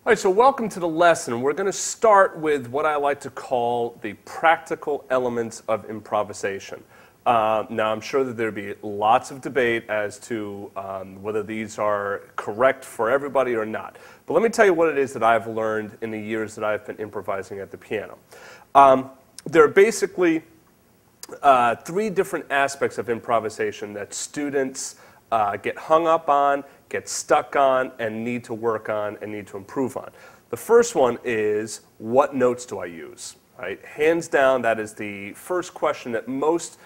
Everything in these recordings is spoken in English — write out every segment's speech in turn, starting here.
All right, so welcome to the lesson. We're going to start with what I like to call the practical elements of improvisation. Now, I'm sure that there'd be lots of debate as to whether these are correct for everybody or not. But let me tell you what it is that I've learned in the years that I've been improvising at the piano. There are basically three different aspects of improvisation that students get hung up on, get stuck on, and need to work on and need to improve on. The first one is, what notes do I use? Right? Hands down, that is the first question that most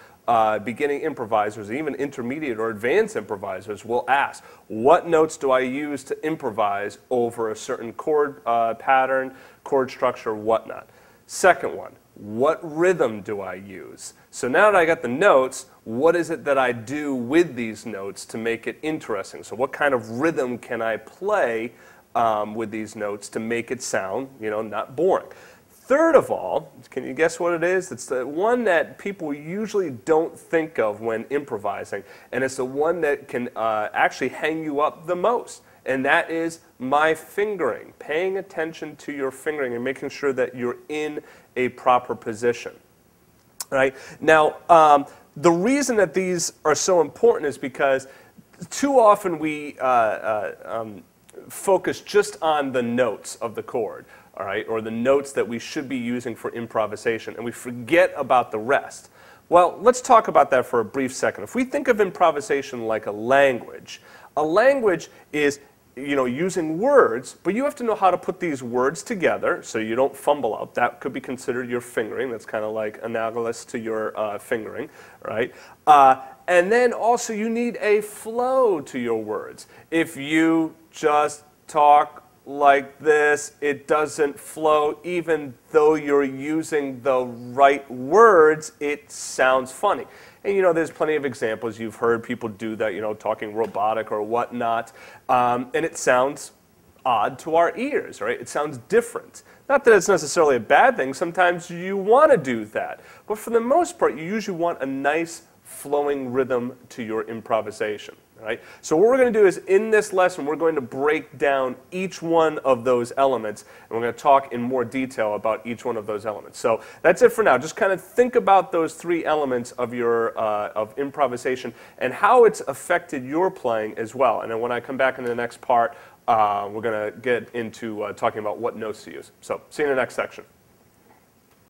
beginning improvisers, even intermediate or advanced improvisers, will ask. What notes do I use to improvise over a certain chord pattern, chord structure, whatnot? Second one, what rhythm do I use? So now that I got the notes, what is it that I do with these notes to make it interesting? So what kind of rhythm can I play with these notes to make it sound, not boring? Third of all, can you guess what it is? It's the one that people usually don't think of when improvising, and it's the one that can actually hang you up the most. And that is my fingering, paying attention to your fingering and making sure that you're in a proper position. Right? Now, the reason that these are so important is because too often we focus just on the notes of the chord, all right, or the notes that we should be using for improvisation, and we forget about the rest. Well, let's talk about that for a brief second. If we think of improvisation like a language is using words, but you have to know how to put these words together so you don't fumble up. That could be considered your fingering. That's kind of like analogous to your fingering, right? And then also you need a flow to your words. If you just talk like this, it doesn't flow. Even though you're using the right words, it sounds funny. And there's plenty of examples. You've heard people do that, talking robotic or whatnot, and it sounds odd to our ears, right? It sounds different. Not that it's necessarily a bad thing. Sometimes you want to do that. But for the most part, you usually want a nice flowing rhythm to your improvisation. Right? So what we're going to do is, in this lesson, we're going to break down each one of those elements, and we're going to talk in more detail about each one of those elements. So that's it for now. Just kind of think about those three elements of your of improvisation and how it's affected your playing as well. And then when I come back in the next part, we're going to get into talking about what notes to use. So see you in the next section.